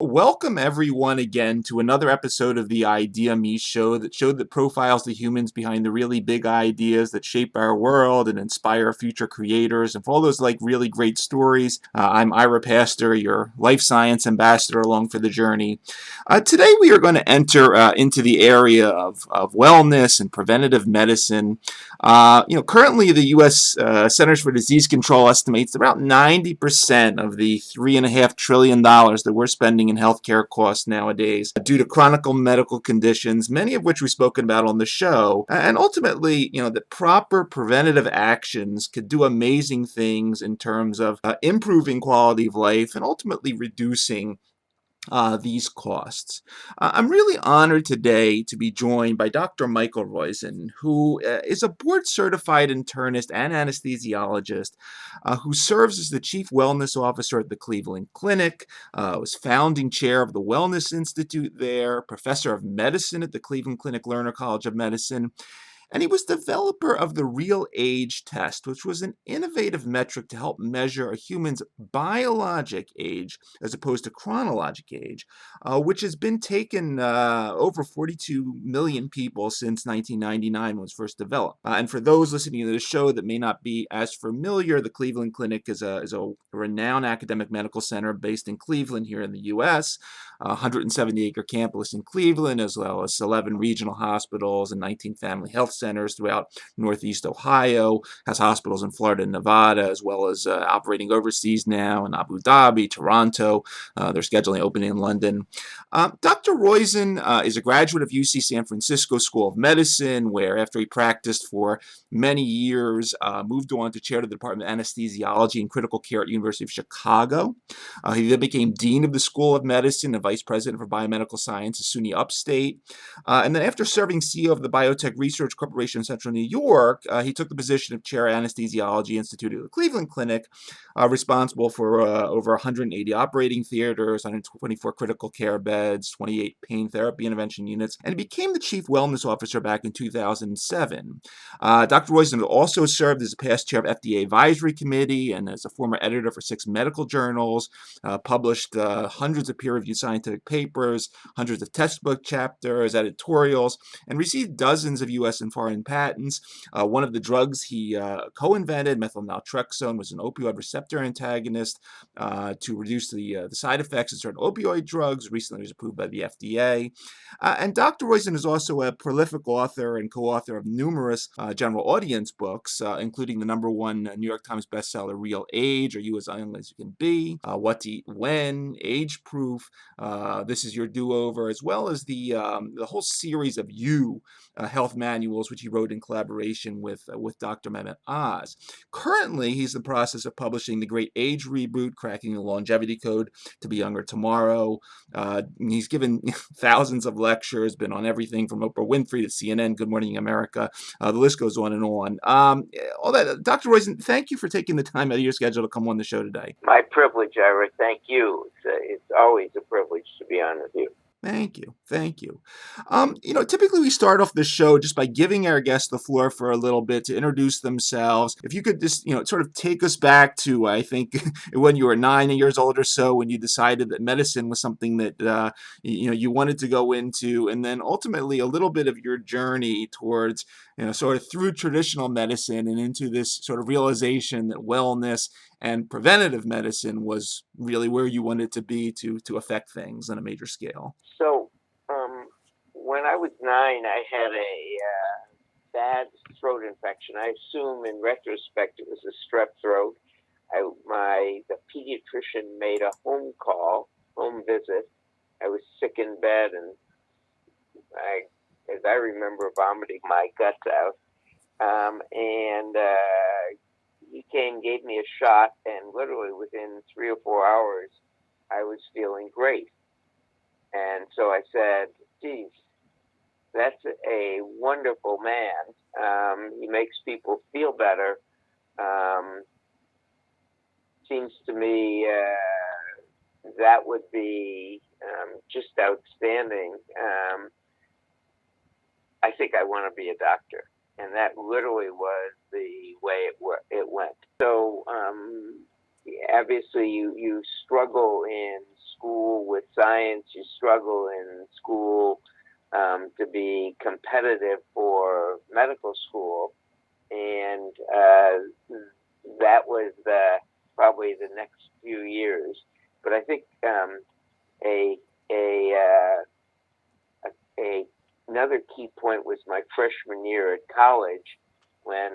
Welcome everyone again to another episode of the ideaXme show that profiles the humans behind the really big ideas that shape our world and inspire future creators. And for all those really great stories, I'm Ira Pastor, your life science ambassador along for the journey. Today we are going to enter into the area of wellness and preventative medicine. Currently the U.S. Centers for Disease Control estimates about 90% of the $3.5 trillion that we're spending in healthcare costs nowadays due to chronic medical conditions, many of which we've spoken about on the show. And ultimately, that proper preventative actions could do amazing things in terms of improving quality of life and ultimately reducing these costs. I'm really honored today to be joined by Dr. Michael Roizen, who is a board-certified internist and anesthesiologist who serves as the Chief Wellness Officer at the Cleveland Clinic, was founding chair of the Wellness Institute there, professor of medicine at the Cleveland Clinic Lerner College of Medicine, and he was developer of the RealAge Test, which was an innovative metric to help measure a human's biologic age as opposed to chronologic age, which has been taken over 42 million people since 1999 when it was first developed. And for those listening to the show that may not be as familiar, the Cleveland Clinic is a renowned academic medical center based in Cleveland here in the U.S., a 170-acre campus in Cleveland, as well as 11 regional hospitals and 19 family health centers throughout Northeast Ohio, has hospitals in Florida and Nevada, as well as operating overseas now in Abu Dhabi, Toronto. They're scheduling opening in London. Dr. Roizen is a graduate of UC San Francisco School of Medicine, where after he practiced for many years, moved on to chair of the Department of Anesthesiology and Critical Care at University of Chicago. He then became dean of the School of Medicine and vice president for biomedical science at SUNY Upstate. And then after serving CEO of the Biotech Research Corporation in Central New York, he took the position of chair of Anesthesiology Institute at the Cleveland Clinic, responsible for over 180 operating theaters, 124 critical care beds, 28 pain therapy intervention units, and he became the chief wellness officer back in 2007. Dr. Roizen also served as a past chair of FDA Advisory Committee and as a former editor for 6 medical journals, published hundreds of peer-reviewed scientific papers, hundreds of textbook chapters, editorials, and received dozens of U.S. and foreign patents. One of the drugs he co-invented, methyl naltrexone, was an opioid receptor antagonist to reduce the side effects of certain opioid drugs. Recently was approved by the FDA. And Dr. Roizen is also a prolific author and co-author of numerous general audience books, including the #1 New York Times bestseller, RealAge, or You as Young as You Can Be, What to Eat When, Age Proof, This Is Your Do-Over, as well as the whole series of health manuals, which he wrote in collaboration with Dr. Mehmet Oz. Currently, he's in the process of publishing The Great Age Reboot, Cracking the Longevity Code to Be Younger Tomorrow. He's given thousands of lectures, been on everything from Oprah Winfrey to CNN, Good Morning America. The list goes on and on. All that, Dr. Roizen, thank you for taking the time out of your schedule to come on the show today. My privilege, Ira. Thank you. It's always a privilege to be on with you. Thank you. Thank you. Typically we start off the show just by giving our guests the floor for a little bit to introduce themselves. If you could just, sort of take us back to, I think, when you were 9 years old or so, when you decided that medicine was something that, you wanted to go into, and then ultimately a little bit of your journey towards, sort of through traditional medicine and into this sort of realization that wellness and preventative medicine was really where you wanted to be to affect things on a major scale. So, when I was 9, I had a bad throat infection. I assume, in retrospect, it was a strep throat. The pediatrician made a home visit. I was sick in bed, and as I remember, vomiting my guts out. He came, gave me a shot, and literally within 3 or 4 hours, I was feeling great. And so I said, geez, that's a wonderful man. He makes people feel better. Seems to me that would be just outstanding. I think I want to be a doctor. And that literally was the way it went. So, obviously you struggle in school with science, you struggle in school to be competitive for medical school, and that was probably the next few years. But I think a another key point was my freshman year at college, when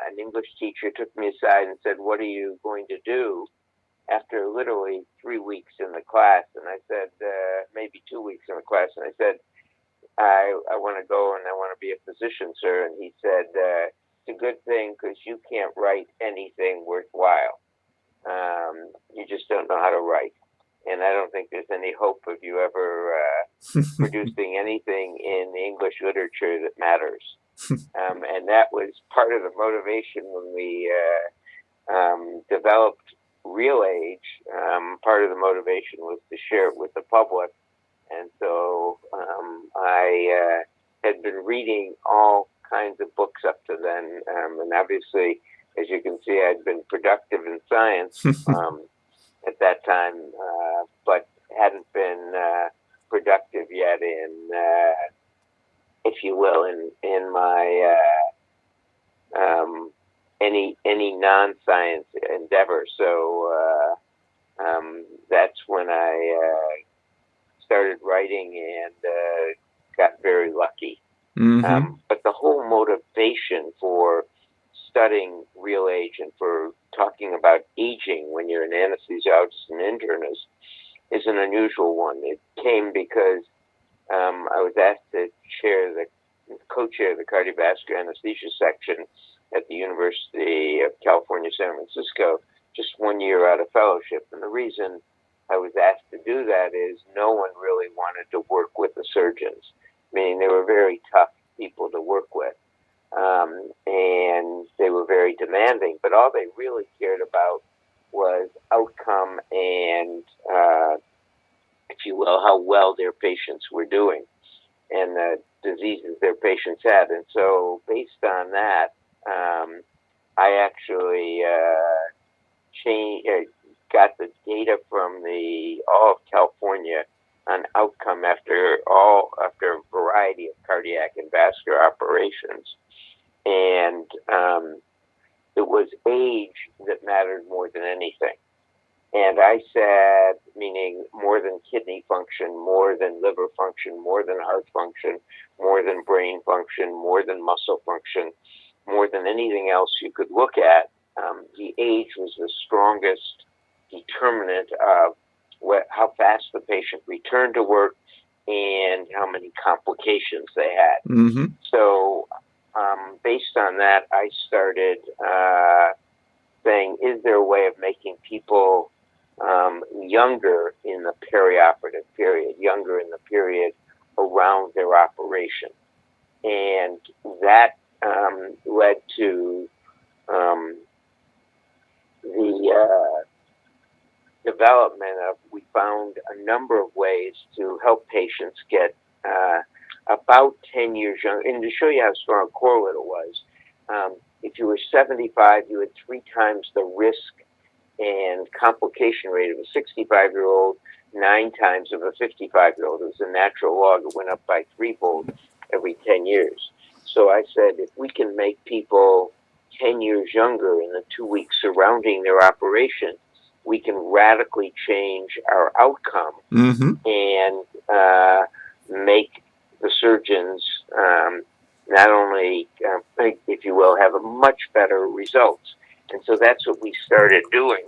an English teacher took me aside and said, "What are you going to do?" after literally 3 weeks in the class. And I said, maybe 2 weeks in the class. And I said, I want to go and I want to be a physician, sir. And he said, it's a good thing because you can't write anything worthwhile. You just don't know how to write. And I don't think there's any hope of you ever producing anything in the English literature that matters. And that was part of the motivation when we developed RealAge. Part of the motivation was to share it with the public. And so I had been reading all kinds of books up to then. And obviously, as you can see, I'd been productive in science at that time, but hadn't been productive yet in, if you will, in my any non-science endeavor. So that's when I started writing and got very lucky. But the whole motivation for studying RealAge and for talking about aging when you're an anesthesiologist and internist is an unusual one. It came because I was asked to co-chair the cardiovascular anesthesia section at the University of California, San Francisco, just 1 year out of fellowship. And the reason I was asked to do that is no one really wanted to work with the surgeons, meaning they were very tough people to work with. And they were very demanding, but all they really cared about was outcome and, if you will, how well their patients were doing and the diseases their patients had. And so based on that, I actually got the data from all of California on outcome after a variety of cardiac and vascular operations. And it was age that mattered more than anything. And I said, meaning more than kidney function, more than liver function, more than heart function, more than brain function, more than muscle function, more than anything else you could look at, the age was the strongest determinant of how fast the patient returned to work and how many complications they had. So based on that, I started saying, is there a way of making people younger in the perioperative period, younger in the period around their operation? And that led to the development of, we found a number of ways to help patients get about 10 years younger. And to show you how strong a correlate it was, if you were 75, you had 3 times the risk and complication rate of a 65-year-old, 9 times of a 55-year-old. It was a natural log. It went up by 3-fold every 10 years. So I said, if we can make people 10 years younger in the 2 weeks surrounding their operation, we can radically change our outcome and make the surgeons not only, if you will, have a much better results. And so that's what we started doing.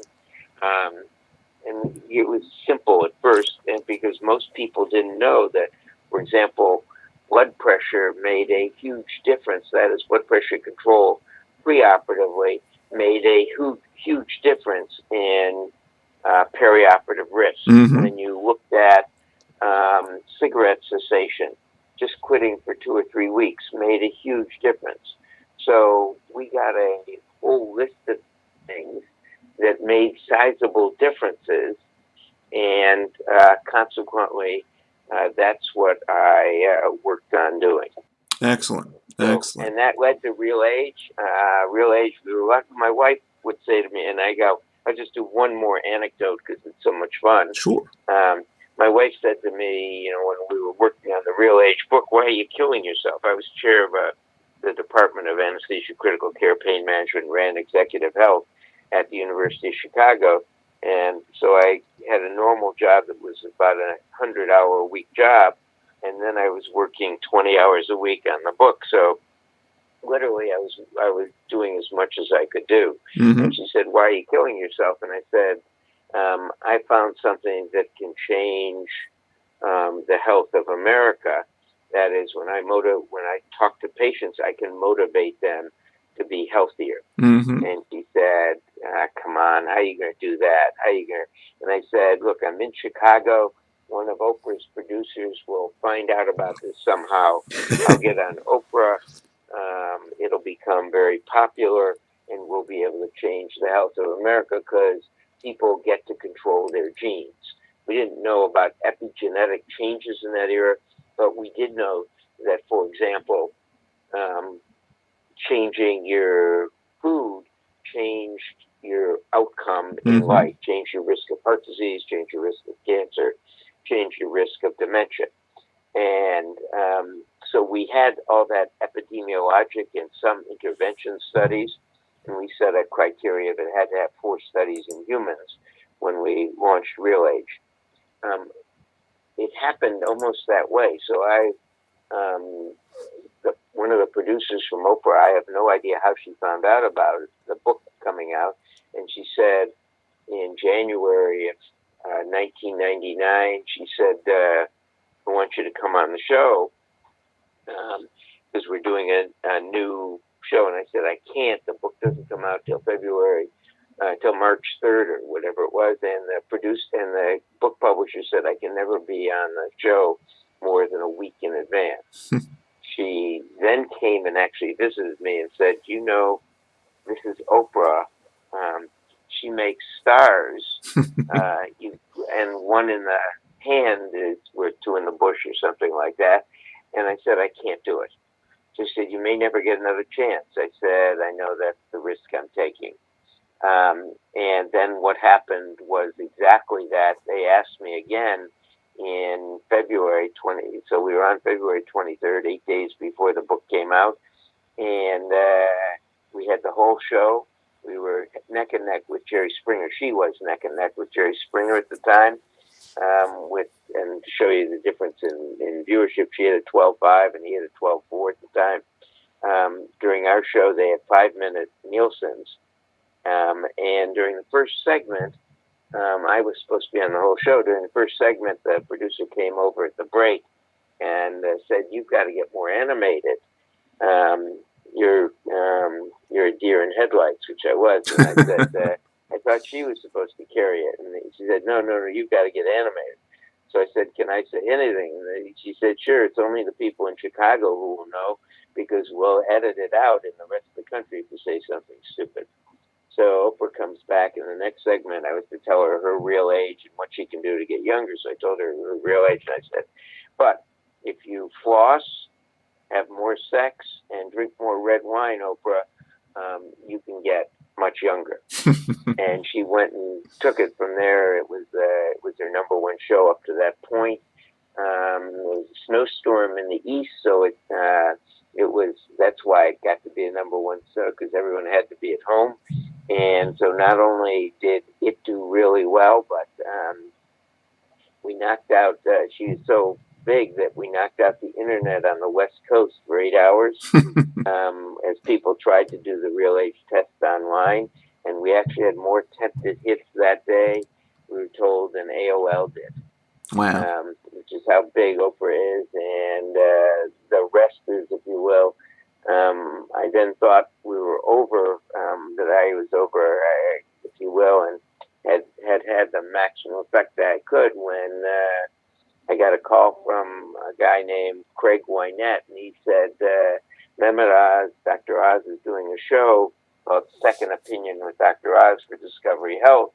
And it was simple at first, and because most people didn't know that, for example, blood pressure made a huge difference. That is, blood pressure control preoperatively made a huge difference in perioperative risk. When you looked at cigarette cessation, just quitting for 2 or 3 weeks made a huge difference. So we got a whole list of things that made sizable differences, and consequently, that's what I worked on doing. Excellent. And that led to RealAge. RealAge, my wife would say to me, and I go, I'll just do one more anecdote because it's so much fun. Sure. My wife said to me, when we were working on the RealAge book, "Why are you killing yourself?" I was chair of the Department of Anesthesia, Critical Care, Pain Management, and ran Executive Health at the University of Chicago. And so I had a normal job that was about a 100-hour-a-week job. And then I was working 20 hours a week on the book. So literally I was doing as much as I could do. Mm-hmm. And she said, "Why are you killing yourself?" And I said, I found something that can change the health of America. That is, when I talk to patients, I can motivate them to be healthier. Mm-hmm. And she said, "Come on, how are you going to do that? How are you going to?" And I said, "Look, I'm in Chicago. One of Oprah's producers will find out about this somehow. I'll get on Oprah. It'll become very popular, and we'll be able to change the health of America because people get to control their genes." We didn't know about epigenetic changes in that era, but we did know that, for example, changing your food changed your outcome in life, changed your risk of heart disease, changed your risk of cancer, changed your risk of dementia. And so we had all that epidemiologic and some intervention studies, and we set a criteria that had to have 4 studies in humans when we launched RealAge. It happened almost that way. So one of the producers from Oprah, I have no idea how she found out about the book coming out, and she said in January of 1999, she said, "I want you to come on the show because we're doing a new show." And I said, "I can't. The book doesn't come out till March 3rd or whatever it was." And the book publisher said, "I can never be on the show more than a week in advance." She then came and actually visited me and said, "This is Oprah. She makes stars, and one in the hand is worth 2 in the bush," or something like that. And I said, "I can't do it." She said, "You may never get another chance." I said, "I know that's the risk I'm taking." And then what happened was exactly that. They asked me again in February 20. So we were on February 23rd, 8 days before the book came out, and we had the whole show. We were neck and neck with Jerry Springer. She was neck and neck with Jerry Springer at the time. And to show you the difference in viewership, she had a 12.5 and he had a 12.4 at the time. During our show, they had 5-minute Nielsen's. And during the first segment, I was supposed to be on the whole show. During the first segment, the producer came over at the break and said, "You've got to get more animated. You're a deer in headlights," which I was. And I said, I thought she was supposed to carry it. And she said, no, you've got to get animated. So I said, "Can I say anything?" And she said, "Sure, it's only the people in Chicago who will know because we'll edit it out in the rest of the country if you say something stupid." So Oprah comes back in the next segment. I was to tell her real age and what she can do to get younger. So I told her her real age, and I said, "But if you floss, have more sex, and drink more red wine, Oprah, you can get much younger." And she went and took it from there. It was their number 1 show up to that point. There was a snowstorm in the east, so that's why it got to be a number 1 show, because everyone had to be at home. And so not only did it do really well, but we knocked out. She was so big that we knocked out the internet on the West Coast for 8 hours as people tried to do the RealAge Test online. And we actually had more attempted hits that day, we were told, than AOL did. Wow. Which is how big Oprah is. And the rest is, if you will, I then thought we were over, that I was over, if you will, and had the maximum effect that I could when I got a call from a guy named Craig Wynette, and he said, "Mehmet Oz, Dr. Oz is doing a show called Second Opinion with Dr. Oz for Discovery Health.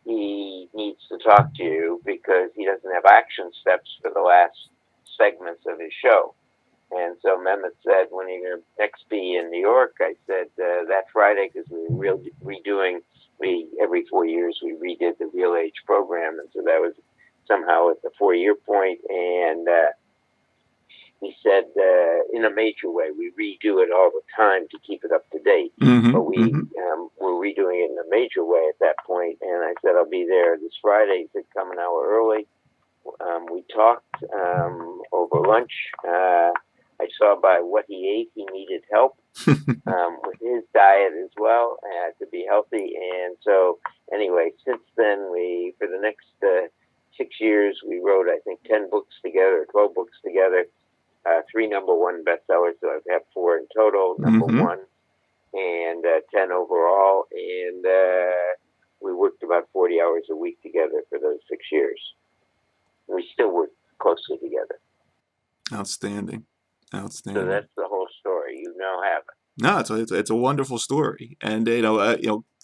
He needs to talk to you because he doesn't have action steps for the last segments of his show." And so Mehmet said, "When are you going to next be in New York?" I said, "That Friday," because we were redoing every 4 years we redid the RealAge program, and so that was somehow at the 4-year point, and he said, in a major way, we redo it all the time to keep it up to date. But we were redoing it in a major way at that point. And I said, I'll be there this Friday. He said, come an hour early. We talked over lunch. I saw by what he ate, he needed help with his diet as well to be healthy. And so, anyway, since then, for the next 6 years, we wrote, I think, 10 books together, 12 books together. 3 #1 bestsellers, so I've had 4 in total, #1, and 10 overall. And we worked about 40 hours a week together for those 6 years. We still work closely together. Outstanding. So that's the whole story. You now have it. No, it's a wonderful story, and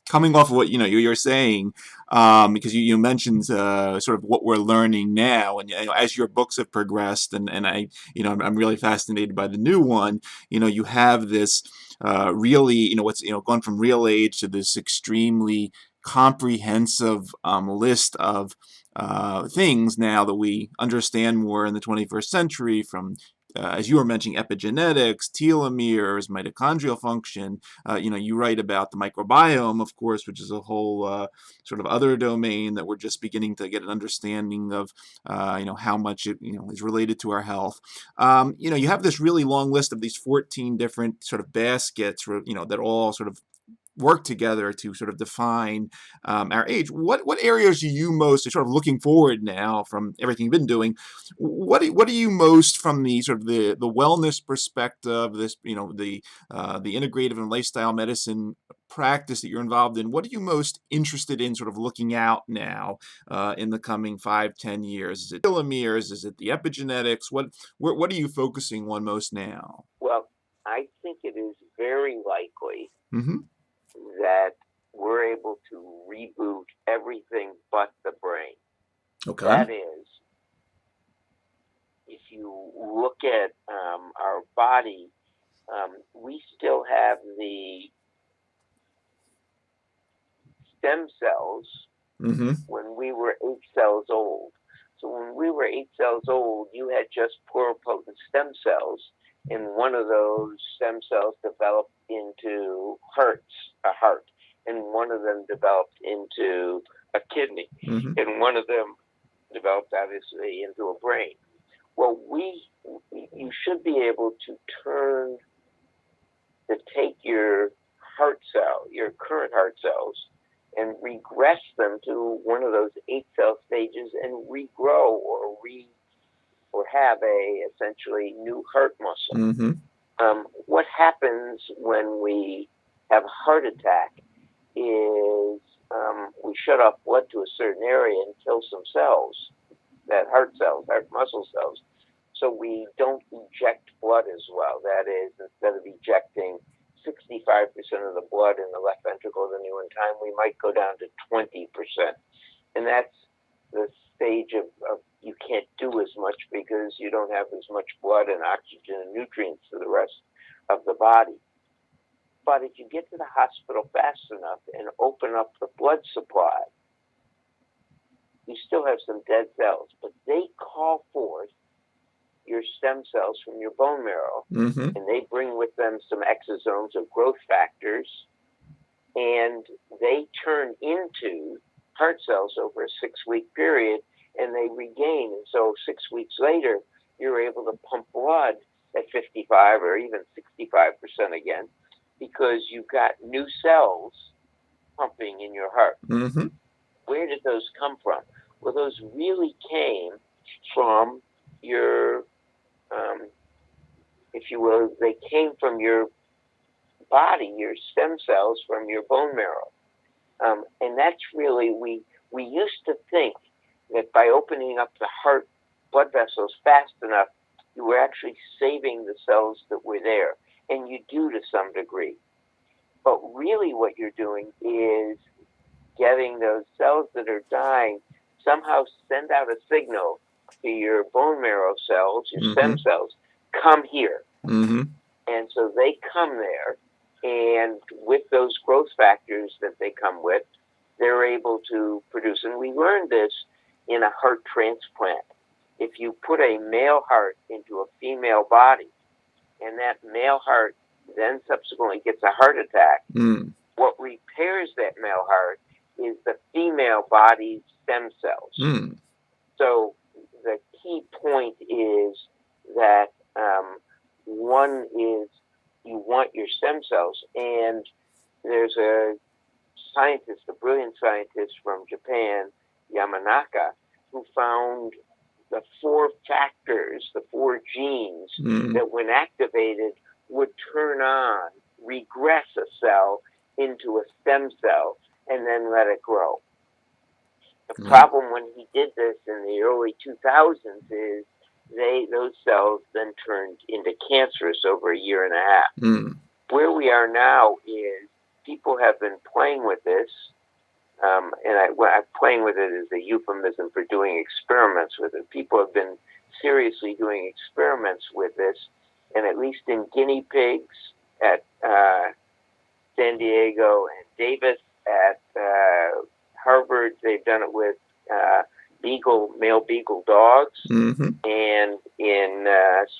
coming off of what you're saying, because you mentioned sort of what we're learning now, and as your books have progressed, and I'm really fascinated by the new one. You have this really what's gone from RealAge to this extremely comprehensive list of things now that we understand more in the 21st century, from as you were mentioning, epigenetics, telomeres, mitochondrial function. You write about the microbiome, of course, which is a whole sort of other domain that we're just beginning to get an understanding of, how much it, is related to our health. You have this really long list of these 14 different sort of baskets, that all sort of work together to sort of define our age. What areas are you most sort of looking forward now from everything you've been doing? What are you most from the sort of the wellness perspective, this the integrative and lifestyle medicine practice that you're involved in? What are you most interested in sort of looking out now in the coming 5-10 years? Is it telomeres? Is it the epigenetics? What are you focusing on most now? Well, I think it is very likely that we're able to reboot everything but the brain. Okay. That is, if you look at our body, we still have the stem cells when we were 8 cells old. So when we were 8 cells old, you had just pluripotent stem cells, and one of those stem cells developed into a heart, and one of them developed into a kidney, and one of them developed obviously into a brain. Well, you should be able to take your heart cell, your current heart cells, and regress them to one of those 8 cell stages and regrow or have a essentially new heart muscle. What happens when we have a heart attack is we shut off blood to a certain area and kill some cells, that heart muscle cells. So we don't eject blood as well. That is, instead of ejecting 65% of the blood in the left ventricle at any one time, we might go down to 20%. And that's the stage of you can't do as much because you don't have as much blood and oxygen and nutrients to the rest of the body. But if you get to the hospital fast enough and open up the blood supply, you still have some dead cells, but they call forth your stem cells from your bone marrow, and they bring with them some exosomes of growth factors, and they turn into heart cells over a 6-week period, and they regain. And so 6 weeks later, you're able to pump blood at 55 or even 65% again, because you've got new cells pumping in your heart. Where did those come from? Well, those really came from your, if you will, they came from your body, your stem cells from your bone marrow. And that's really, we used to think that by opening up the heart blood vessels fast enough, you were actually saving the cells that were there. And you do to some degree. But really what you're doing is getting those cells that are dying somehow send out a signal to your bone marrow cells, your stem cells, come here. And so they come there, and with those growth factors that they come with, they're able to produce. And we learned this in a heart transplant. If you put a male heart into a female body, and that male heart then subsequently gets a heart attack, what repairs that male heart is the female body's stem cells. So the key point is that one is you want your stem cells, and there's a scientist, a brilliant scientist from Japan, Yamanaka, who found the 4 factors, the 4 genes that when activated would turn on, regress a cell into a stem cell, and then let it grow. The problem when he did this in the early 2000s is those cells then turned into cancerous over a year and a half. Where we are now is people have been playing with this, and playing with it is a euphemism for doing experiments with it. People have been seriously doing experiments with this, and at least in guinea pigs at San Diego and Davis at Harvard, they've done it with male beagle dogs, and in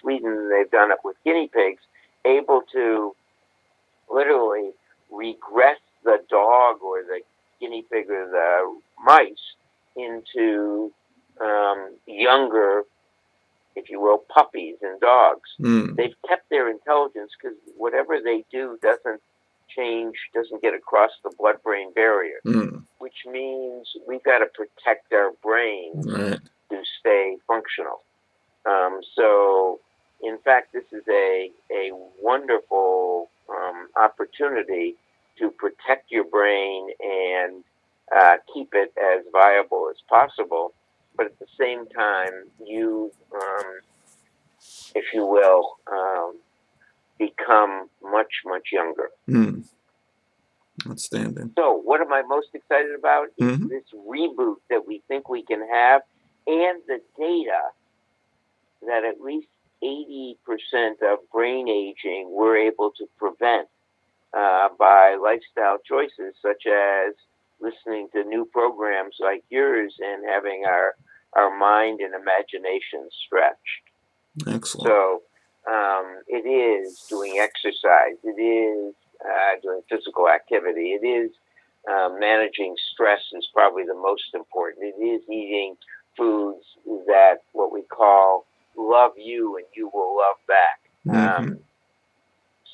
Sweden they've done it with guinea pigs, able to literally regress the dog or the guinea pig or the mice into younger, if you will, puppies and dogs. They've kept their intelligence because whatever they do doesn't change, doesn't get across the blood-brain barrier, which means we've got to protect our brain to stay functional. So, in fact, this is a wonderful opportunity to protect your brain and keep it as viable as possible. But at the same time, you, if you will, become much, much younger. Outstanding. So what am I most excited about? Is this reboot that we think we can have, and the data that at least 80% of brain aging we're able to prevent by lifestyle choices, such as listening to new programs like yours and having our mind and imagination stretched. Excellent. So it is doing exercise. It is doing physical activity. It is managing stress is probably the most important. It is eating foods that what we call love you and you will love back.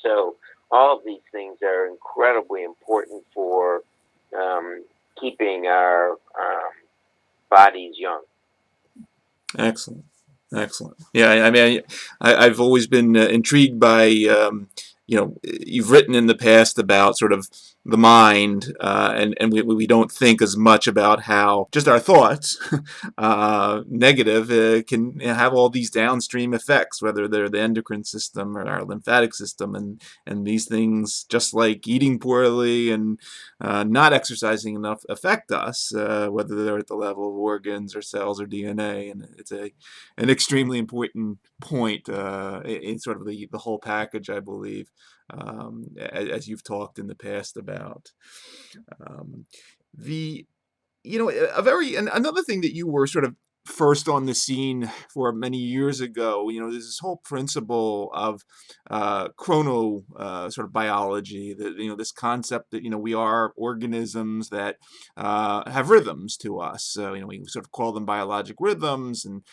So all of these things are incredibly important for keeping our bodies young. Excellent. Yeah, I mean, I've always been intrigued by, you've written in the past about sort of the mind, and we don't think as much about how just our thoughts, negative, can have all these downstream effects, whether they're the endocrine system or our lymphatic system, and these things, just like eating poorly and not exercising enough, affect us, whether they're at the level of organs or cells or DNA, and it's an extremely important point in sort of the whole package, I believe, as you've talked in the past about. The Another thing that you were sort of first on the scene for many years ago, there's this whole principle of sort of biology, that this concept that we are organisms that have rhythms to us. So we sort of call them biologic rhythms, and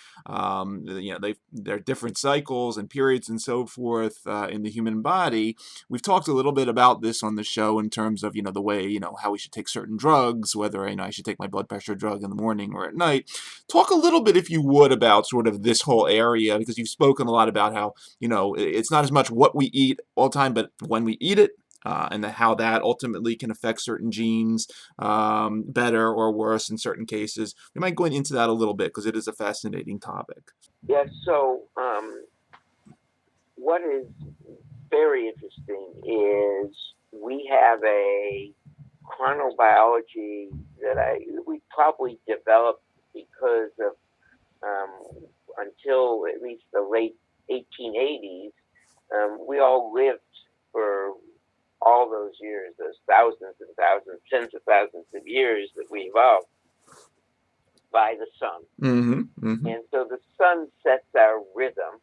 they're different cycles and periods and so forth in the human body. We've talked a little bit about this on the show in terms of the way how we should take certain drugs, whether I should take my blood pressure drug in the morning or at night. Talk a little bit, if you would, about sort of this whole area, because you've spoken a lot about how it's not as much what we eat all the time, but when we eat it. And how that ultimately can affect certain genes better or worse in certain cases. We might go into that a little bit because it is a fascinating topic. Yes. So what is very interesting is we have a chronobiology that we probably developed because of until at least the late 1880s, we all lived for all all those years, those thousands and thousands, tens of thousands of years that we evolved, by the sun. And so the sun sets our rhythm.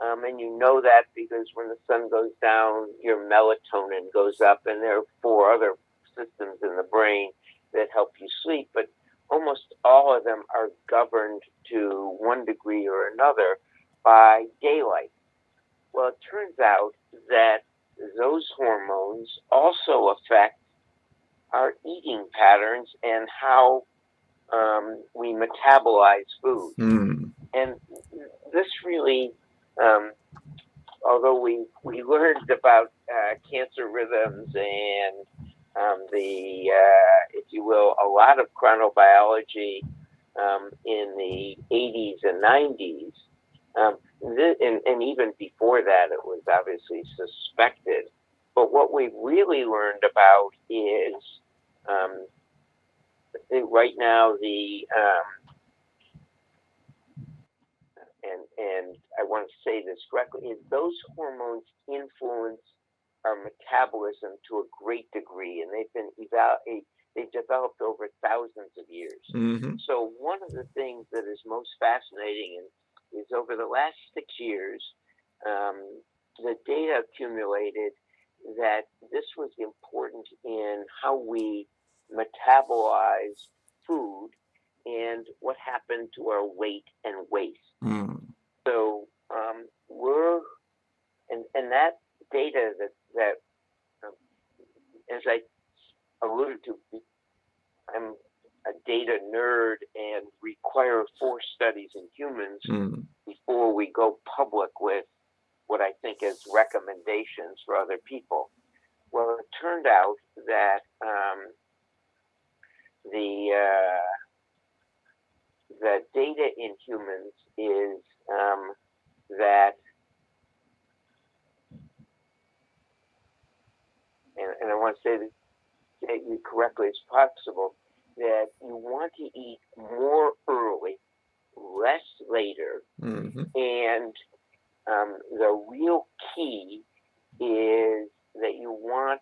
And you know that because when the sun goes down, your melatonin goes up, and there are 4 other systems in the brain that help you sleep. But almost all of them are governed to one degree or another by daylight. Well, it turns out that those hormones also affect our eating patterns and how we metabolize food. And this really, although we learned about cancer rhythms and if you will, a lot of chronobiology in the 80s and 90s, and even before that, it was obviously suspected. But what we've really learned about is right now and I want to say this correctly, is those hormones influence our metabolism to a great degree, and they've developed over thousands of years. So one of the things that is most fascinating is over the last 6 years, the data accumulated that this was important in how we metabolize food and what happened to our weight and waste. So and that data that as I alluded to, I'm a data nerd and require 4 studies in humans before we go public with what I think is recommendations for other people. Well, it turned out that the data in humans is that, and I want to say that correctly as possible, that you want to eat more early, less later, and the real key is that you want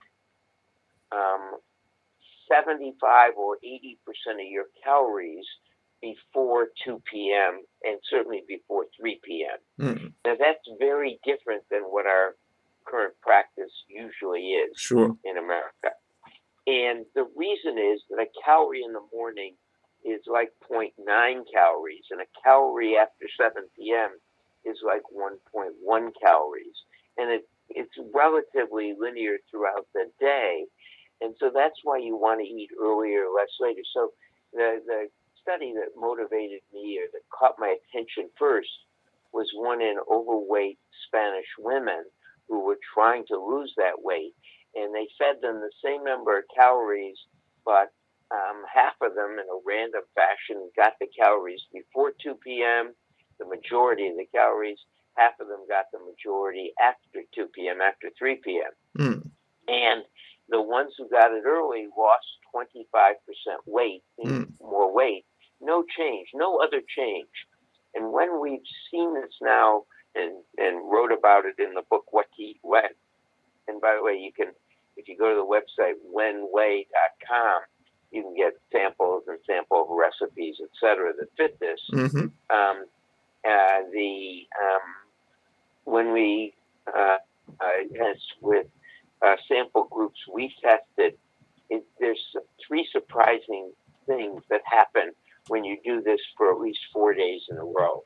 75 or 80% of your calories before 2 p.m. and certainly before 3 p.m. Now, that's very different than what our current practice usually is in America. And the reason is that a calorie in the morning is like 0.9 calories, and a calorie after 7 p.m. is like 1.1 calories. And it's relatively linear throughout the day. And so that's why you want to eat earlier, less later. So the study that motivated me or that caught my attention first was one in overweight Spanish women who were trying to lose that weight. And they fed them the same number of calories, but half of them in a random fashion got the calories before 2 p.m., the majority of the calories. Half of them got the majority after 2 p.m., after 3 p.m. And the ones who got it early lost 25% weight, more weight, no change, no other change. And when we've seen this now and wrote about it in the book, What to Eat When, and by the way, you can, if you go to the website, whenweigh.com, you can get samples and sample recipes, etc., that fit this. When we, as with sample groups we tested, there's 3 surprising things that happen when you do this for at least 4 days in a row.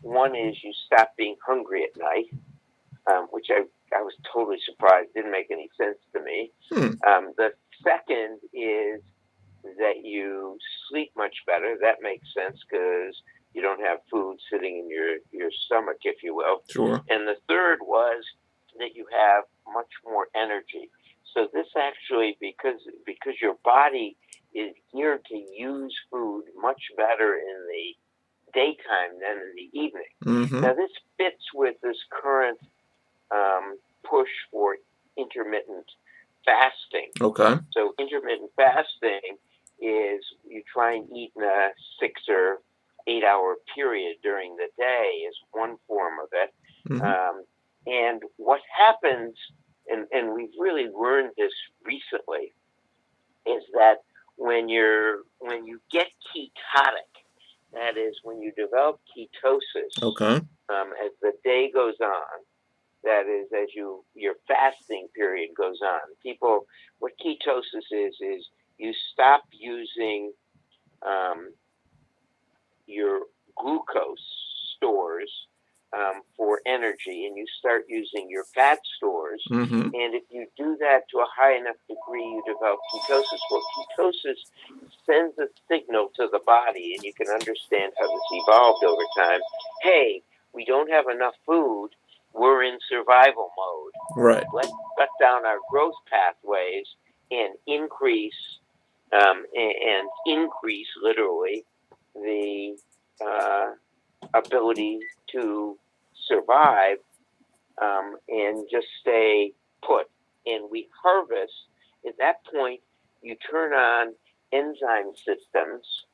One is you stop being hungry at night, which I was totally surprised, didn't make any sense to me. The second is that you sleep much better. That makes sense because you don't have food sitting in your stomach, if you will. And the third was that you have much more energy. So this actually, because your body is geared to use food much better in the daytime than in the evening. Now this fits with this current push for intermittent fasting. So intermittent fasting is you try and eat in a 6 or 8 hour period during the day is one form of it. And what happens, and we've really learned this recently, is that when you get ketotic, that is when you develop ketosis, Okay. as the day goes on, that is as your fasting period goes on. People, what ketosis is you stop using your glucose stores for energy, and you start using your fat stores. Mm-hmm. And if you do that to a high enough degree, you develop ketosis. Well, ketosis sends a signal to the body, and you can understand how this evolved over time. Hey, we don't have enough food. We're in survival mode. Right. Let's cut down our growth pathways and increase literally the ability to survive and just stay put. And we harvest. At that point, you turn on enzyme systems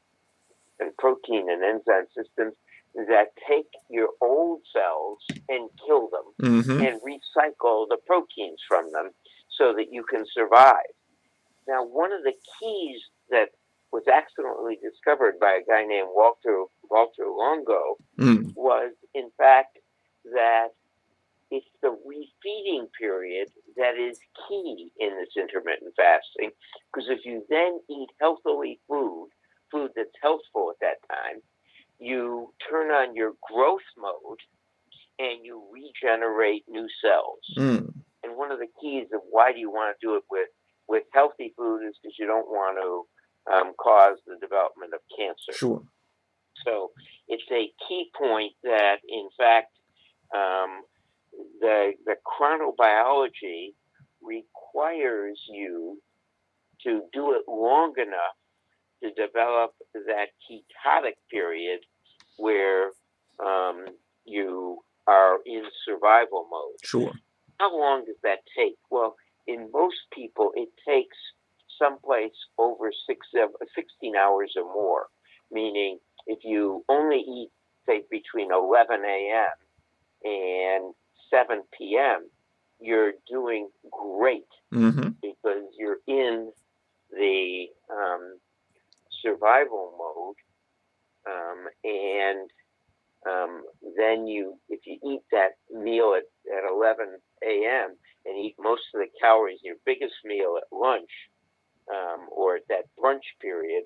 and protein and enzyme systems that take your old cells and kill them Mm-hmm. and recycle the proteins from them so that you can survive. Now, one of the keys that was accidentally discovered by a guy named Walter Longo was, in fact, that it's the refeeding period that is key in this intermittent fasting. Because if you then eat healthily food that's healthful at that time, you turn on your growth mode and you regenerate new cells. And one of the keys of why do you want to do it with healthy food is because you don't want to cause the development of cancer. Sure. So it's a key point that, in fact, the chronobiology requires you to do it long enough to develop that ketotic period where you are in survival mode. Sure. How long does that take? Well, in most people, it takes someplace over 16 hours or more, meaning if you only eat, say, between 11 a.m. and 7 p.m., you're doing great because you're in the survival mode, and then if you eat that meal at 11 a.m. and eat most of the calories, your biggest meal at lunch or at that brunch period,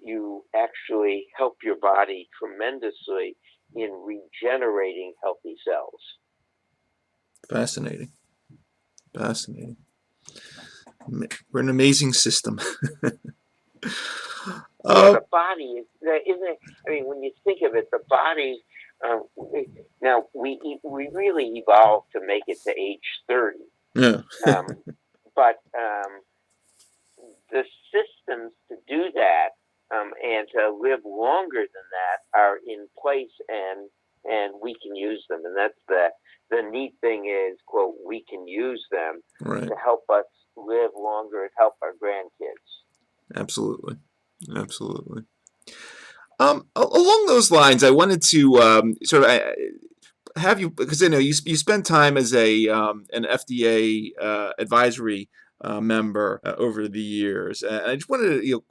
you actually help your body tremendously in regenerating healthy cells. Fascinating. We're an amazing system. The body isn't it? I mean, when you think of it, the body. Now we really evolved to make it to age 30. Yeah. But the systems to do that and to live longer than that are in place, and we can use them. And that's the neat thing is, quote, we can use them to help us live longer and help our grandkids. Absolutely. Along those lines, I wanted to sort of have you, because I know you spend time as an FDA advisory member over the years. And I just wanted to,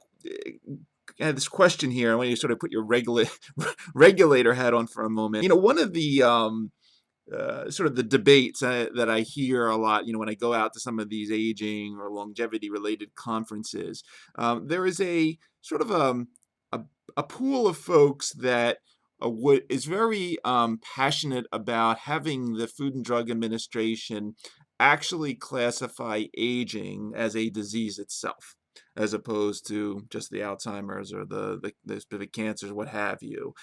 I had this question here. I want you to sort of put your regulator hat on for a moment. One of the sort of the debates that I hear a lot, when I go out to some of these aging or longevity related conferences, there is a sort of a pool of folks that is very passionate about having the Food and Drug Administration actually classify aging as a disease itself, as opposed to just the Alzheimer's or the specific cancers, what have you,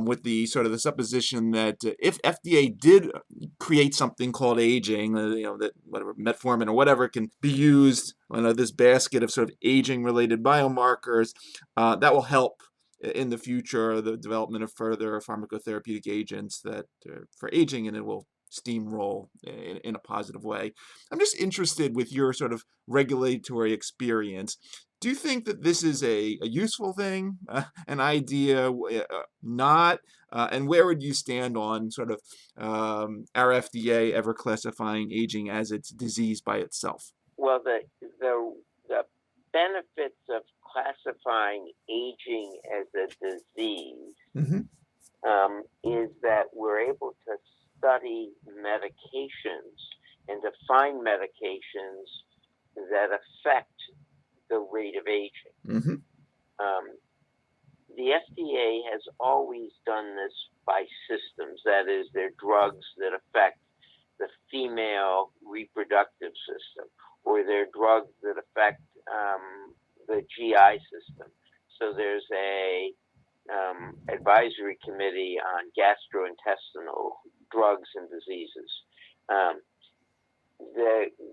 with the sort of the supposition that if FDA did create something called aging, that whatever metformin or whatever can be used on this basket of sort of aging-related biomarkers, that will help in the future the development of further pharmacotherapeutic agents that for aging, and it will steamroll in a positive way. I'm just interested with your sort of regulatory experience. Do you think that this is a useful thing, an idea, not? And where would you stand on sort of our FDA ever classifying aging as its disease by itself? Well, the benefits of classifying aging as a disease Mm-hmm. is that we're able to study medications and to find medications that affect the rate of aging. Mm-hmm. Um, the FDA has always done this by systems. That is, they're drugs that affect the female reproductive system, or they're drugs that affect the GI system. So there's a advisory committee on gastrointestinal drugs and diseases.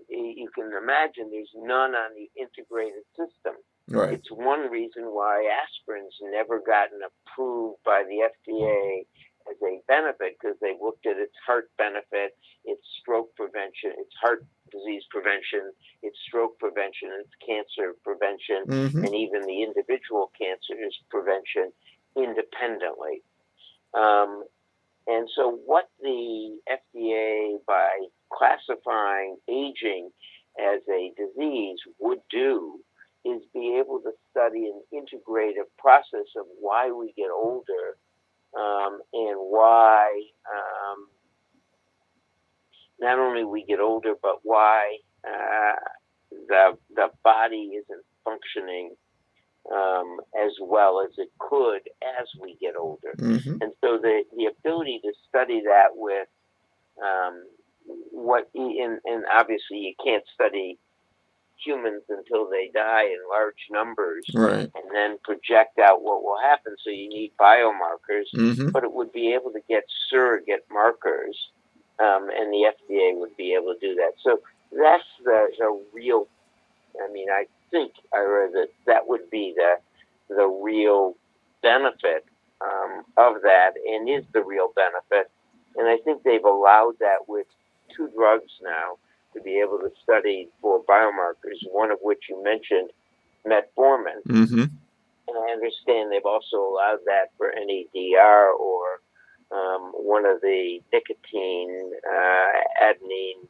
You can imagine there's none on the integrated system. Right. It's one reason why aspirin's never gotten approved by the FDA as a benefit, because they looked at its heart benefit, its stroke prevention, its heart disease prevention, its stroke prevention, its cancer prevention, Mm-hmm. and even the individual cancers prevention independently. And so what the FDA, by classifying aging as a disease, would do is be able to study an integrative process of why we get older, and why not only we get older, but why the body isn't functioning as well as it could as we get older. Mm-hmm. And so the ability to study that with and obviously you can't study humans until they die in large numbers, Right. and then project out what will happen. So you need biomarkers, Mm-hmm. but it would be able to get surrogate markers, and the FDA would be able to do that. So that's the real. I mean, I think, Ira, that would be the real benefit of that, and is the real benefit. And I think they've allowed that with 2 drugs now to be able to study for biomarkers, one of which you mentioned, metformin. Mm-hmm. And I understand they've also allowed that for NADR, or one of the nicotine, adenine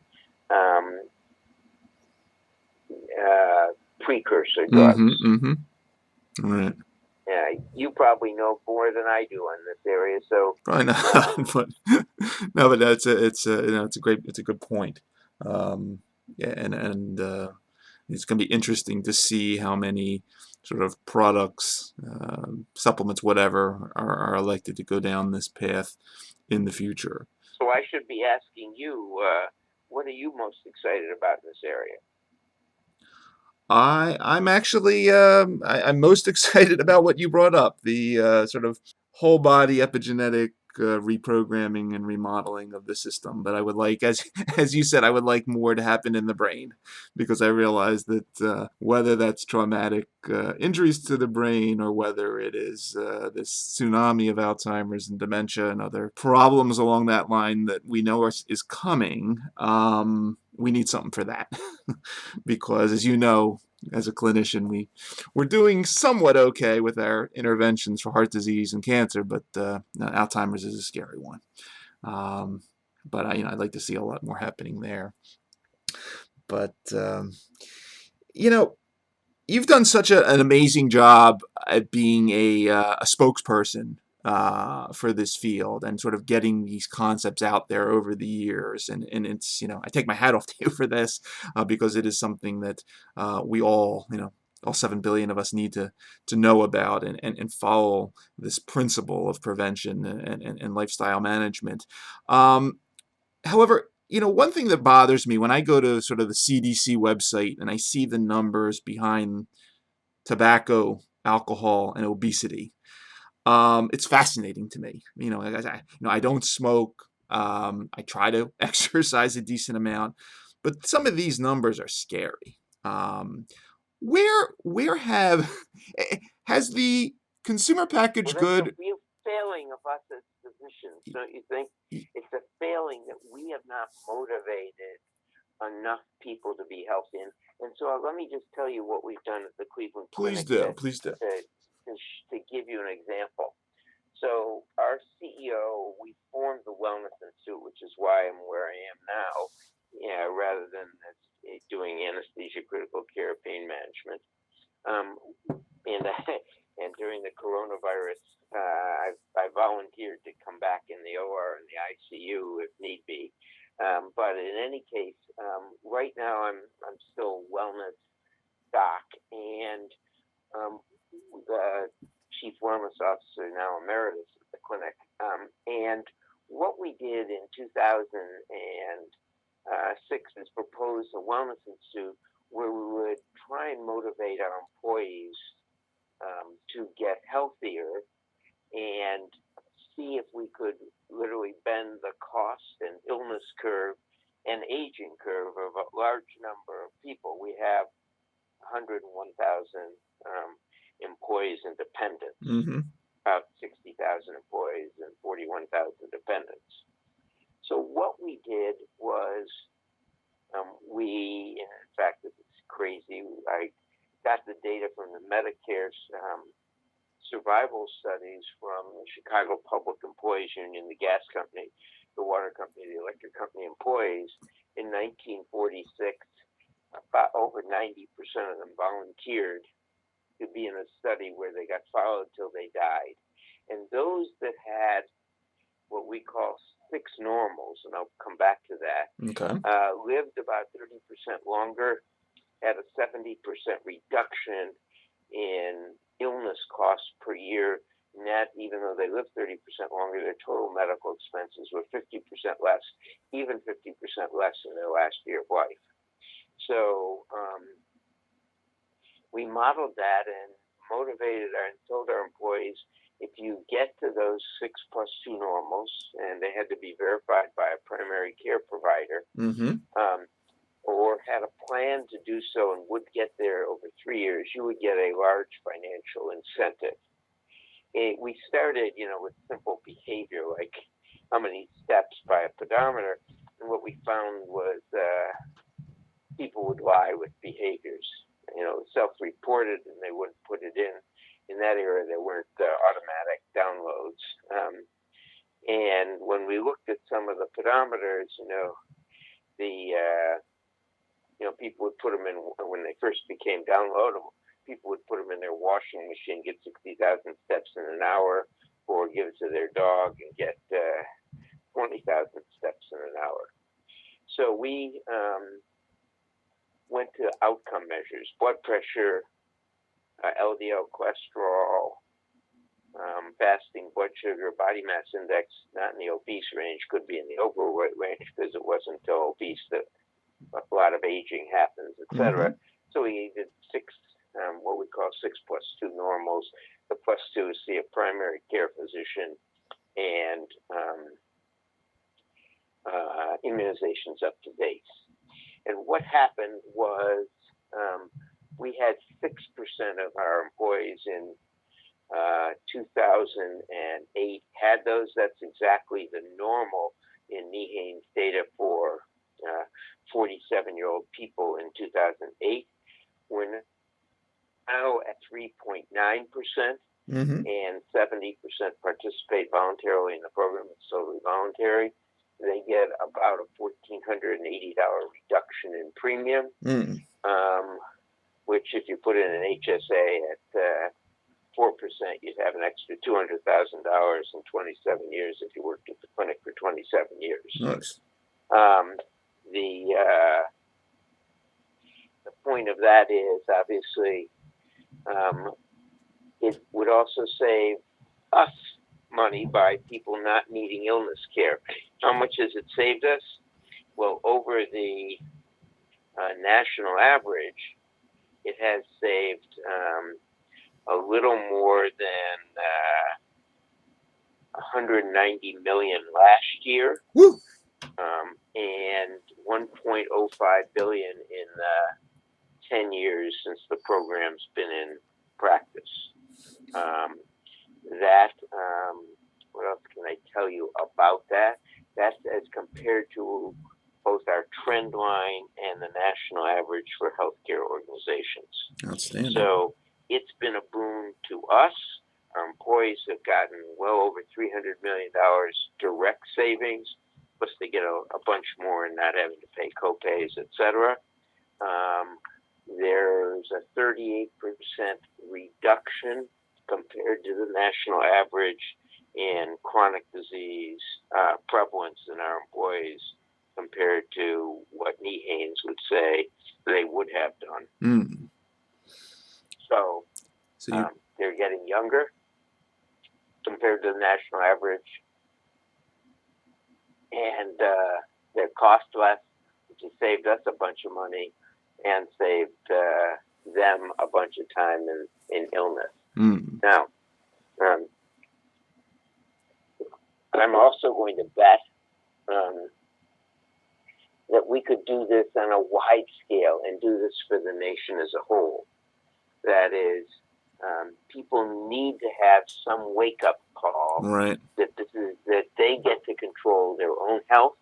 precursor drugs. Mm-hmm. Mm-hmm. Right. You probably know more than I do on this area, so Probably not, but no, but it's a good point. Yeah, and it's going to be interesting to see how many sort of products, supplements, whatever, are elected to go down this path in the future. So I should be asking you, what are you most excited about in this area? I'm actually I'm most excited about what you brought up, the sort of whole body epigenetic reprogramming and remodeling of the system. But I would like, as you said, I would like more to happen in the brain, because I realize that whether that's traumatic injuries to the brain, or whether it is this tsunami of Alzheimer's and dementia and other problems along that line that we know is coming, we need something for that. Because, as you know, as a clinician, we're doing somewhat okay with our interventions for heart disease and cancer, but Alzheimer's is a scary one. But I'd like to see a lot more happening there. But you've done such an amazing job at being a spokesperson for this field, and sort of getting these concepts out there over the years. And it's, I take my hat off to you for this, because it is something that we all 7 billion of us need to know about, and follow this principle of prevention and lifestyle management. However, one thing that bothers me when I go to sort of the CDC website and I see the numbers behind tobacco, alcohol, and obesity, it's fascinating to me. I don't smoke. I try to exercise a decent amount, but some of these numbers are scary. Where has the consumer packaged Well, that's good? a real failing of us as physicians, don't you think? It's a failing that we have not motivated enough people to be healthy. And so let me just tell you what we've done at the Cleveland Please Clinic do. Please do. to give you an example. So our CEO, we formed the Wellness Institute, which is why I'm where I am now, rather than doing anesthesia, critical care, pain management. And during the coronavirus, I volunteered to come back in the OR and the ICU if need be. But in any case, right now I'm still wellness doc and the chief wellness officer, now emeritus at the clinic. And what we did in 2006 is propose a wellness institute where we would try and motivate our employees to get healthier and see if we could literally bend the cost and illness curve and aging curve of a large number of people. We have 101,000 employees and dependents, about 60,000 employees and 41,000 dependents. So what we did was in fact, it's crazy. I got the data from the Medicare survival studies from the Chicago Public Employees Union, the gas company, the water company, the electric company employees. In 1946, about over 90% of them volunteered to be in a study where they got followed till they died. And those that had what we call 6 normals, and I'll come back to that, lived about 30% longer, had a 70% reduction in illness costs per year, and that even though they lived 30% longer, their total medical expenses were 50% less, even 50% less in their last year of life. So we modeled that and motivated and told our employees, if you get to those 6 plus 2 normals, and they had to be verified by a primary care provider, or had a plan to do so and would get there over 3 years, you would get a large financial incentive. We started, with simple behavior, like how many steps by a pedometer, and what we found was people would lie with behaviors, self-reported, and they wouldn't put it in. In that era, there weren't automatic downloads. And when we looked at some of the pedometers, people would put them in, when they first became downloadable, people would put them in their washing machine, get 60,000 steps in an hour, or give it to their dog and get 20,000 steps in an hour. So we went to outcome measures, blood pressure, LDL cholesterol, fasting blood sugar, body mass index, not in the obese range, could be in the overweight range because it wasn't until obese that a lot of aging happens, etc. So we did 6, what we call 6 plus 2 normals. The plus 2 is see a primary care physician and immunizations up to date. And what happened was we had 6% of our employees in 2008 had those. That's exactly the normal in Meehan's data for 47-year-old people in 2008. We're now at 3.9%, and 70% participate voluntarily in the program. It's totally voluntary. They get about a $1,480 reduction in premium, which if you put in an HSA at 4%, you'd have an extra $200,000 in 27 years if you worked at the clinic for 27 years. Nice. The point of that is obviously it would also save us money by people not needing illness care. How much has it saved us? Well, over the national average, it has saved a little more than 190 million last year. Woo! And 1.05 billion in 10 years since the program's been in practice. what else can I tell you about that? That's as compared to both our trend line and the national average for healthcare organizations. Outstanding. So it's been a boon to us. Our employees have gotten well over $300 million direct savings, plus they get a bunch more and not having to pay copays, etc. There's a 38% reduction compared to the national average in chronic disease prevalence in our employees compared to what Haynes would say they would have done. Mm. So they're getting younger compared to the national average, and they cost less, which has saved us a bunch of money and saved them a bunch of time in illness. Mm. Now, I'm also going to bet that we could do this on a wide scale and do this for the nation as a whole. That is, people need to have some wake-up call Right. that they get to control their own health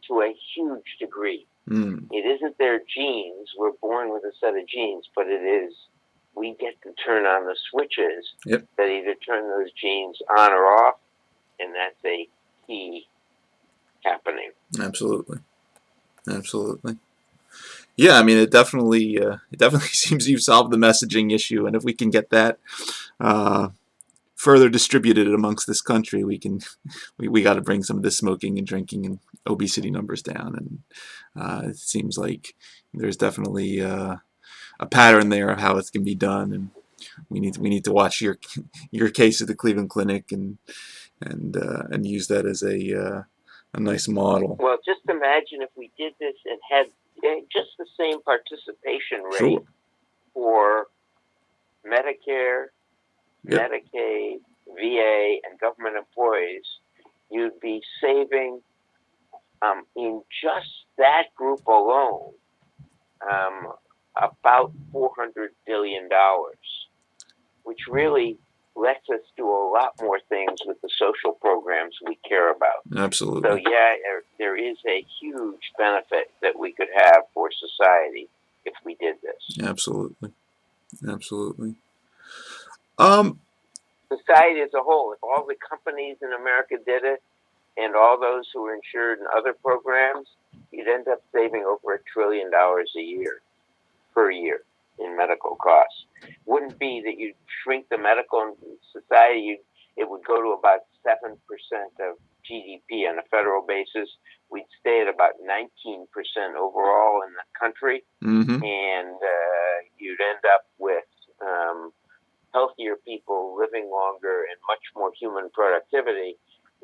to a huge degree. Mm. It isn't their genes. We're born with a set of genes, but it is we get to turn on the switches that either turn those genes on or off, and that's a key happening. Absolutely. Yeah, I mean, it definitely seems you've solved the messaging issue, and if we can get that further distributed amongst this country, we got to bring some of the smoking and drinking and obesity numbers down. And it seems like there's definitely a pattern there of how it can be done, and we need to watch your case at the Cleveland Clinic and use that as a nice model. Well, just imagine if we did this and had just the same participation rate for Medicare, Medicaid, VA, and government employees. You'd be saving in just that group alone about $400 billion, which really lets us do a lot more things with the social programs we care about. Absolutely. So yeah, there is a huge benefit that we could have for society if we did this. Absolutely. Society as a whole, if all the companies in America did it, and all those who are insured in other programs, you'd end up saving over $1 trillion a year, per year, in medical costs. Wouldn't be that you'd shrink the medical society, it would go to about 7% of GDP on a federal basis. We'd stay at about 19% overall in the country, and you'd end up with healthier people living longer and much more human productivity.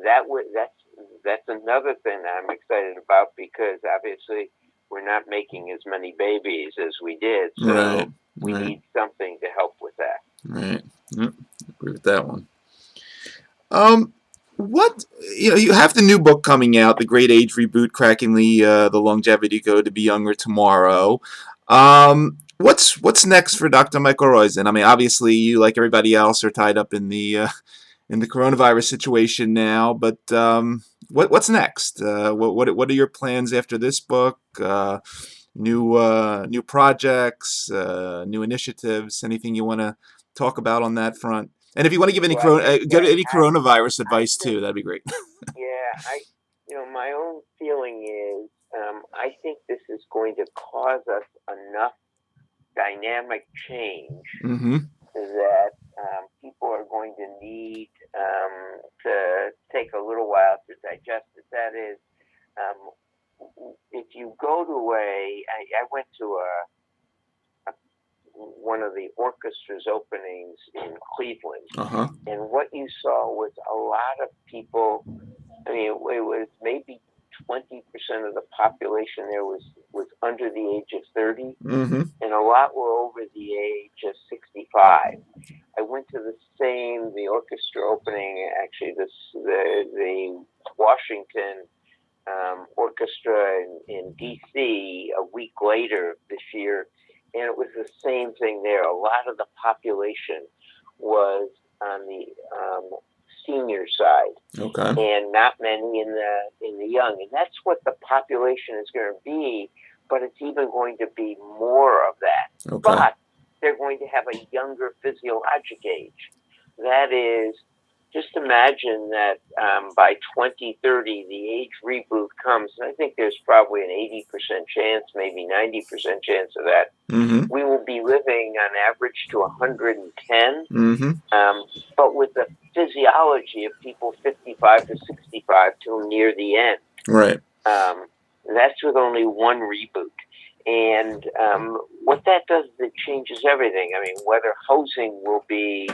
That's another thing that I'm excited about, because obviously we're not making as many babies as we did, so we need something to help with that. Right. Yep. Agree with that one. What you have the new book coming out, The Great Age Reboot: Cracking the Longevity Code to Be Younger Tomorrow. What's next for Dr. Michael Roizen? I mean, obviously you, like everybody else, are tied up in the coronavirus situation now, but what's next? What are your plans after this book? New projects, new initiatives? Anything you want to talk about on that front? And if you want to give any coronavirus advice too, that'd be great. My own feeling is I think this is going to cause us enough dynamic change that people are going to need to take a little while to digest it. That is, if you go to I went to one of the orchestra's openings in Cleveland, and what you saw was a lot of people. I mean, it was maybe 20% of the population there was under the age of 30, and a lot were over the age of 65. I went to the orchestra opening, actually, the Washington orchestra in D.C. a week later this year, and it was the same thing there. A lot of the population was on the senior side, Okay. and not many in the young. And that's what the population is going to be, but it's even going to be more of that. Okay. But they're going to have a younger physiologic age. That is, just imagine that by 2030, the age reboot comes, and I think there's probably an 80% chance, maybe 90% chance of that. Mm-hmm. We will be living on average to 110, Mm-hmm. but with the physiology of people 55 to 65 till near the end. Right. That's with only one reboot. And what that does is it changes everything. I mean, whether housing will be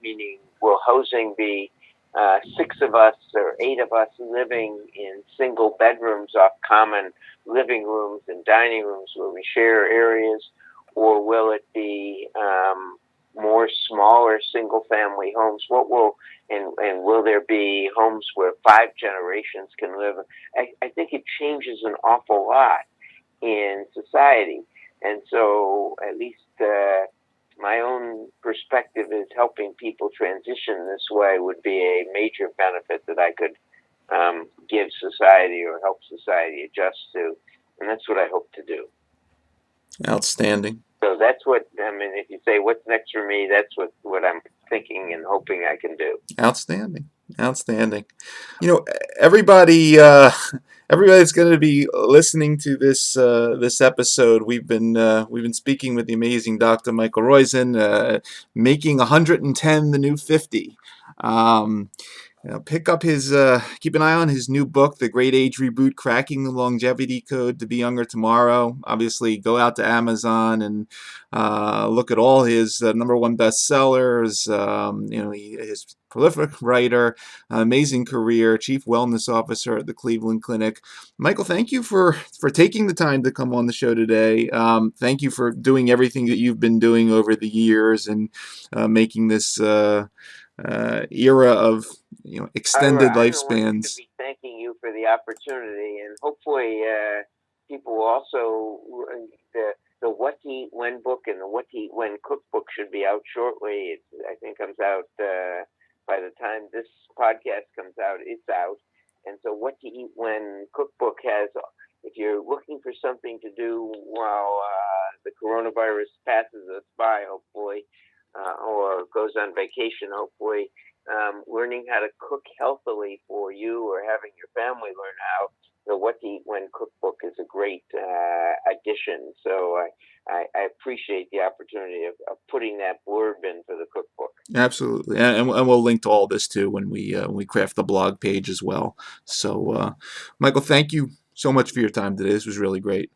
meaning will housing be 6 of us or 8 of us living in single bedrooms off common living rooms and dining rooms where we share areas, or will it be more smaller single family homes? What will and will there be homes where 5 generations can live? I think it changes an awful lot in society, and so at least my own perspective is helping people transition this way would be a major benefit that I could give society or help society adjust to, and that's what I hope to do. Outstanding. So that's what, I mean, if you say what's next for me, that's what I'm thinking and hoping I can do. Outstanding. Outstanding. You know, everybody, everybody's going to be listening to this episode. We've been speaking with the amazing Dr. Michael Roizen, making 110 the new 50. Pick up his, keep an eye on his new book, The Great Age Reboot, Cracking the Longevity Code to Be Younger Tomorrow. Obviously, go out to Amazon and look at all his #1 bestsellers. His prolific writer, amazing career, chief wellness officer at the Cleveland Clinic. Michael, thank you for taking the time to come on the show today. Thank you for doing everything that you've been doing over the years and making this era of extended I don't want to lifespans. be thanking you for the opportunity, and hopefully people will also the What to Eat When book and the What to Eat When cookbook should be out shortly. I think comes out by the time this podcast comes out. It's out, and so What to Eat When cookbook has. If you're looking for something to do while the coronavirus passes us by, hopefully, or goes on vacation, hopefully, learning how to cook healthily for you or having your family learn how, the What to Eat When cookbook is a great addition. So I appreciate the opportunity of putting that blurb in for the cookbook. Absolutely, and we'll link to all this too when we craft the blog page as well. So, Michael, thank you so much for your time today. This was really great.